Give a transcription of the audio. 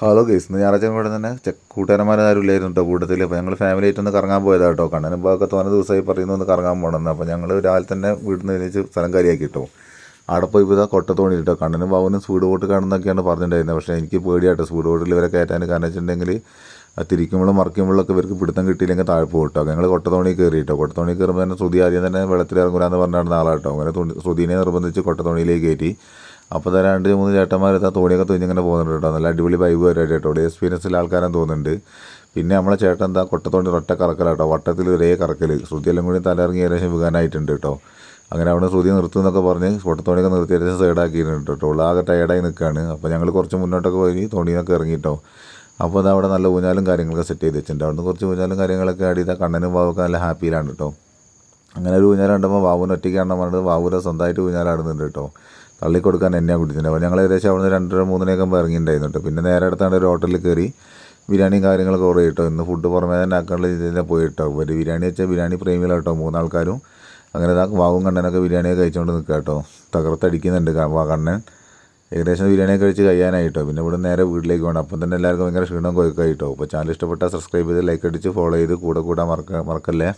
Hello guys, ഇന്ന് ഞായറാഴ്ച കൂടെ തന്നെ കൂട്ടുകാരന്മാരും ഇല്ലായിരുന്നു കേട്ടോ കൂട്ടത്തിൽ. അപ്പോൾ ഞങ്ങൾ ഫാമിലി ആയിട്ട് ഒന്ന് കറങ്ങാൻ പോയതാണ് കേട്ടോ. കണ്ണനും ഭാഗമൊക്കെ തോന്നുന്ന ദിവസമായി പറയുന്നു ഒന്ന് കറങ്ങാൻ പോകണമെന്ന്. അപ്പോൾ ഞങ്ങൾ രാവിലെ തന്നെ വീട്ടിൽ നിന്ന് എഴുന്നേച്ച് സ്ഥലം കാര്യമാക്കി കേട്ടോ. അവിടെ പോയി ഇപ്പോൾ കൊട്ടത്തോണി കേട്ടോ. കണ്ണനും ഭാവനും സ്പീഡ് ബോട്ട് കാണുന്നൊക്കെയാണ് പറഞ്ഞിട്ടുണ്ടായിരുന്നത്. പക്ഷേ എനിക്ക് പേടിയാട്ടോ സ്പീഡ് ബോട്ടിൽ ഇവരെ കയറ്റാൻ. കാരണം വെച്ചിട്ടുണ്ടെങ്കിൽ തിരിക്കുമ്പോഴും മറിക്കുമ്പോഴൊക്കെ ഇവർക്ക് പിടുത്തം കിട്ടിയില്ലെങ്കിൽ താഴെ പോകട്ടോ. ഞങ്ങൾ കൊട്ടത്തോണി കയറി കേട്ടോ. കൊട്ടത്തോണി കയറുമ്പോൾ തന്നെ ശ്രുതി ആദ്യം തന്നെ വെള്ളത്തിൽ ഇറങ്ങൂലാന്ന് പറഞ്ഞാണ് ആളാട്ടോ. അങ്ങനെ ശ്രുതിനെ നിർബന്ധിച്ച് കൊട്ടത്തോണിയിലേക്ക് കയറ്റി. അപ്പോൾ തന്നെ 2-3 ചേട്ടന്മാർ തോണിയൊക്കെ തുഞ്ഞിങ്ങനെ പോകുന്നുണ്ട് കേട്ടോ. നല്ല അടിപൊളി വൈബ് വരായിട്ട് കേട്ടോ. ഇവിടെ എക്സ്പീരിയൻസിൽ ആൾക്കാരാൻ തോന്നുന്നുണ്ട്. പിന്നെ നമ്മളെ ചേട്ടൻ എന്താ കൊട്ടത്തോണി ഒറ്റ കറക്കലാട്ടോ. വട്ടത്തിൽ ഒരേ കറക്കൽ. ശ്രുതിയെല്ലാം കൂടി തലയിറങ്ങി ഏകദേശം വീകാനായിട്ടുണ്ട് കേട്ടോ. അങ്ങനെ അവിടെ ശ്രുതി നിർത്തും എന്നൊക്കെ പറഞ്ഞ് കൊട്ടത്തോണിയൊക്കെ നിർത്തി ഏകദേശം സൈഡാക്കിയിട്ടുണ്ട് കേട്ടോ. ആകെ ടയർഡായി നിൽക്കുകയാണ്. അപ്പോൾ ഞങ്ങൾ കുറച്ച് മുന്നോട്ടൊക്കെ പോയി തോണിയൊക്കെ ഇറങ്ങിയിട്ടോ. അപ്പോൾ അത് അവിടെ നല്ല ഊഞ്ഞാലും കാര്യങ്ങളൊക്കെ സെറ്റ് ചെയ്ത് വെച്ചിട്ടുണ്ട്. അവിടെ നിന്ന് കുറച്ച് ഊഞ്ഞാലും കാര്യങ്ങളൊക്കെ ആടി കണ്ണനും വാവൊക്കെ നല്ല ഹാപ്പിയിലാണ് കേട്ടോ. അങ്ങനെ ഒരു ഊഞ്ഞാൽ കണ്ടപ്പോൾ വാവുവിന് ഒറ്റയ്ക്ക് കാണാൻ പറഞ്ഞത് വാവൂരെ സ്വന്തമായിട്ട് ഊഞ്ഞാലാടുന്നുണ്ട് കേട്ടോ. തള്ളിക്കൊടുക്കാൻ എന്നെയാണ് കുടിച്ചിട്ടുണ്ട്. അപ്പോൾ ഞങ്ങൾ ഏകദേശം അവിടെ നിന്ന് 2:30-3 ഇറങ്ങിയിട്ടുണ്ടായിരുന്നു കേട്ടോ. പിന്നെ നേരെ അടുത്താണ് ഒരു ഹോട്ടലിൽ കയറി ബിരിയാണിയും കാര്യങ്ങളൊക്കെ ഓർഡർ ചെയ്തിട്ടോ. ഇന്ന് ഫുഡ് പുറമേ തന്നെ ആക്കാനുള്ള രീതിയിൽ പോയി കേട്ടോ. ഒരു ബിരിയാണി വെച്ചാൽ ബിരിയാണി പ്രേമികളാട്ടോ 3 ആൾക്കാരും. അങ്ങനെ വാവും കണ്ണനൊക്കെ ബിരിയാണിയൊക്കെ കഴിച്ചുകൊണ്ട് നിൽക്കുക കേട്ടോ. തകർത്തടിക്കുന്നുണ്ട് കണ്ണൻ. ഏകദേശം ബിരിയാണിയൊക്കെ കഴിച്ച് കഴിയാനായിട്ടോ. പിന്നെ ഇവിടെ നേരെ വീട്ടിലേക്ക് പോകണം. അപ്പം തന്നെ എല്ലാവർക്കും ഭയങ്കര ക്ഷീണം കൊയ്ക്കായിട്ടോ. അപ്പോൾ ചാനൽ ഇഷ്ടപ്പെട്ടാൽ സബ്സ്ക്രൈബ് ചെയ്ത് ലൈക്ക് അടിച്ച് ഫോളോ ചെയ്ത് കൂടെ കൂടാൻ മറക്കല്ലേ.